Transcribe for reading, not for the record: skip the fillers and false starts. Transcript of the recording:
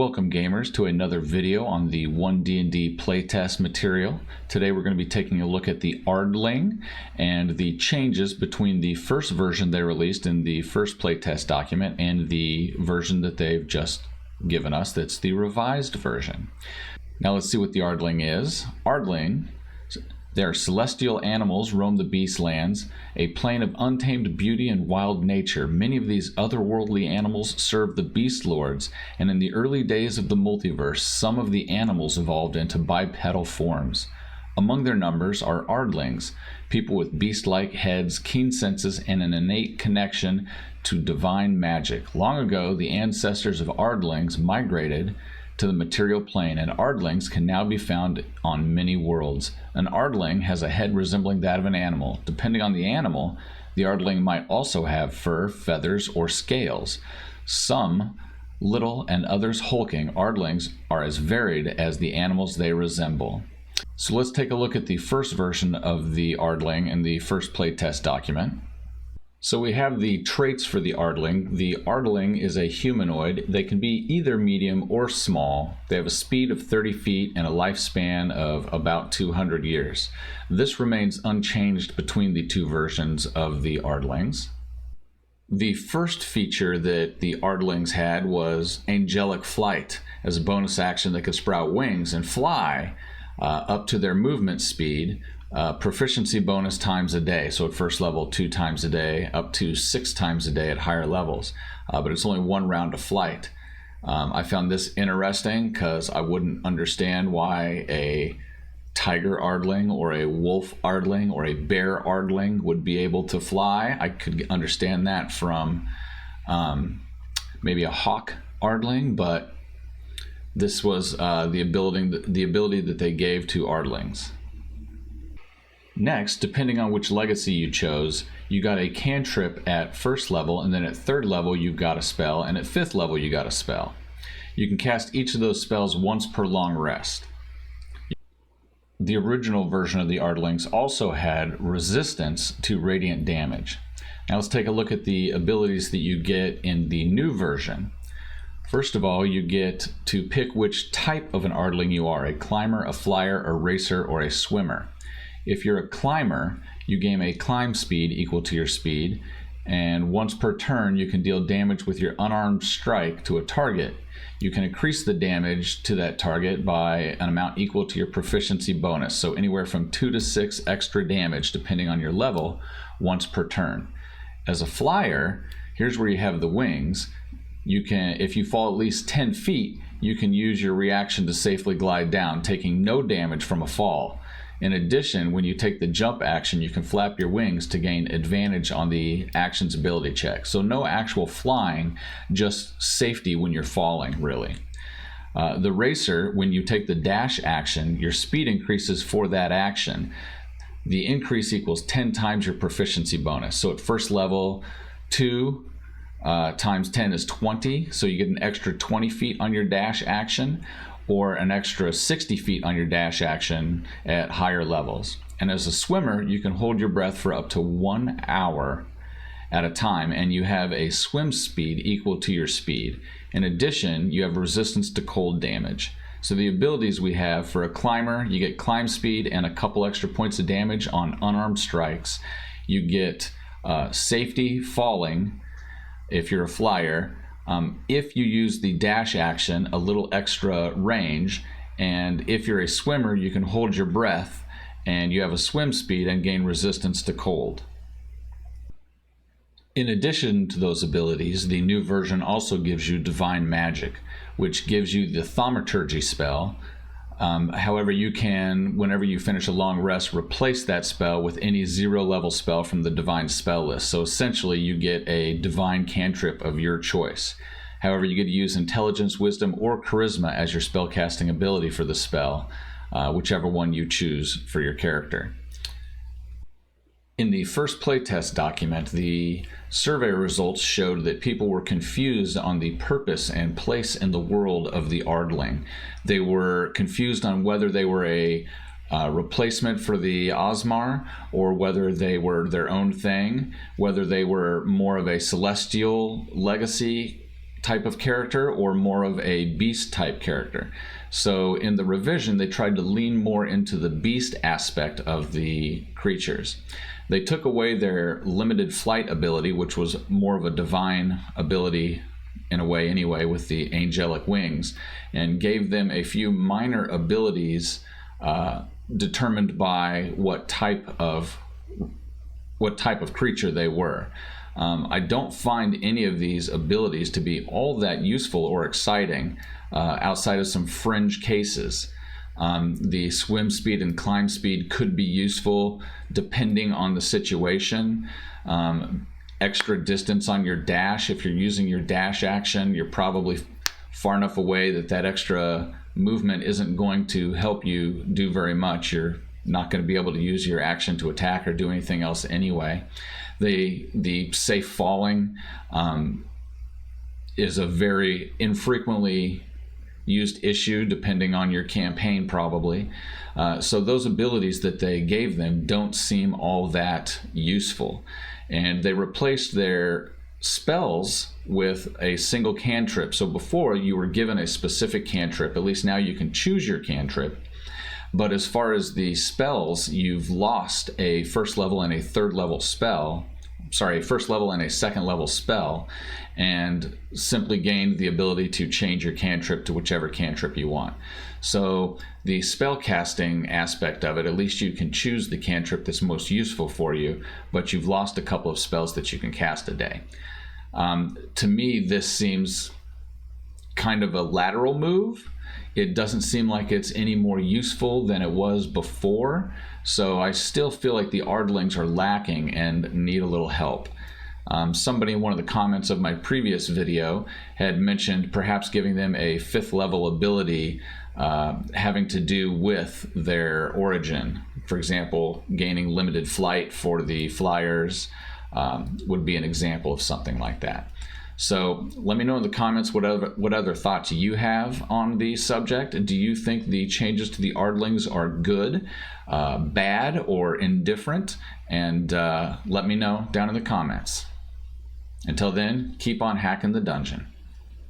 Welcome gamers to another video on the One D&D playtest material. Today we're going to be taking a look at the Ardling and the changes between the first version they released in the first playtest document and the version that they've just given us, that's the revised version. Now let's see what the Ardling is. Ardling, their celestial animals roam the beast lands, a plane of untamed beauty and wild nature. Many of these otherworldly animals serve the beast lords, and in the early days of the multiverse, some of the animals evolved into bipedal forms. Among their numbers are Ardlings, people with beast-like heads, keen senses, and an innate connection to divine magic. Long ago, the ancestors of Ardlings migrated to the material plane, and Ardlings can now be found on many worlds. An Ardling has a head resembling that of an animal. Depending on the animal, the Ardling might also have fur, feathers, or scales. Some little and others hulking, Ardlings are as varied as the animals they resemble. So let's take a look at the first version of the Ardling in the first playtest document. So we have the traits for the Ardling. The Ardling is a humanoid. They can be either medium or small. They have a speed of 30 feet and a lifespan of about 200 years. This remains unchanged between the two versions of the Ardlings. The first feature that the Ardlings had was angelic flight. As a bonus action, they could sprout wings and fly up to their movement speed. Proficiency bonus times a day, so at first level 2 times a day, up to 6 times a day at higher levels, but it's only 1 round of flight. I found this interesting because I wouldn't understand why a tiger Ardling or a wolf Ardling or a bear Ardling would be able to fly. I could understand that from maybe a hawk Ardling, but this was the ability that they gave to Ardlings. Next, depending on which legacy you chose, you got a cantrip at first level, and then at 3rd level you've got a spell, and at 5th level you got a spell. You can cast each of those spells once per long rest. The original version of the Ardlings also had resistance to radiant damage. Now let's take a look at the abilities that you get in the new version. First of all, you get to pick which type of an Ardling you are, a climber, a flyer, a racer, or a swimmer. If you're a climber, you gain a climb speed equal to your speed, and once per turn you can deal damage with your unarmed strike to a target. You can increase the damage to that target by an amount equal to your proficiency bonus, so anywhere from 2 to 6 extra damage depending on your level once per turn. As a flyer, here's where you have the wings. You can, if you fall at least 10 feet, you can use your reaction to safely glide down, taking no damage from a fall. In addition, when you take the jump action, you can flap your wings to gain advantage on the action's ability check. So no actual flying, just safety when you're falling, really. The racer, when you take the dash action, your speed increases for that action. The increase equals 10 times your proficiency bonus. So at first level, 2 times 10 is 20, so you get an extra 20 feet on your dash action, or an extra 60 feet on your dash action at higher levels. And as a swimmer, you can hold your breath for up to 1 hour at a time, and you have a swim speed equal to your speed. In addition, you have resistance to cold damage. So the abilities we have for a climber, you get climb speed and a couple extra points of damage on unarmed strikes. You get safety falling if you're a flyer. If you use the dash action, a little extra range, and if you're a swimmer, you can hold your breath and you have a swim speed and gain resistance to cold. In addition to those abilities, the new version also gives you divine magic, which gives you the thaumaturgy spell. However, you can, whenever you finish a long rest, replace that spell with any 0-level spell from the divine spell list. So essentially, you get a divine cantrip of your choice. However, you get to use intelligence, wisdom, or charisma as your spellcasting ability for the spell, whichever one you choose for your character. In the first playtest document, the survey results showed that people were confused on the purpose and place in the world of the Ardling. They were confused on whether they were a replacement for the Osmar, or whether they were their own thing, whether they were more of a celestial legacy type of character or more of a beast type character. So in the revision, they tried to lean more into the beast aspect of the creatures. They took away their limited flight ability, which was more of a divine ability in a way anyway, with the angelic wings, and gave them a few minor abilities determined by what type of creature they were. I don't find any of these abilities to be all that useful or exciting outside of some fringe cases. The swim speed and climb speed could be useful depending on the situation. Extra distance on your dash. If you're using your dash action, you're probably far enough away that extra movement isn't going to help you do very much. You're not going to be able to use your action to attack or do anything else anyway. The safe falling is a very infrequently used issue depending on your campaign probably. So those abilities that they gave them don't seem all that useful. And they replaced their spells with a single cantrip. So before you were given a specific cantrip, at least now you can choose your cantrip. But as far as the spells, you've lost a first level and a third level spell. Sorry, a first level and a second level spell, and simply gained the ability to change your cantrip to whichever cantrip you want. So the spellcasting aspect of it, at least you can choose the cantrip that's most useful for you, but you've lost a couple of spells that you can cast a day. To me, this seems kind of a lateral move. It doesn't seem like it's any more useful than it was before. So I still feel like the Ardlings are lacking and need a little help. Somebody in one of the comments of my previous video had mentioned perhaps giving them a 5th level ability having to do with their origin. For example, gaining limited flight for the flyers would be an example of something like that. So let me know in the comments what other thoughts you have on the subject. Do you think the changes to the Ardlings are good, bad, or indifferent? And let me know down in the comments. Until then, keep on hacking the dungeon.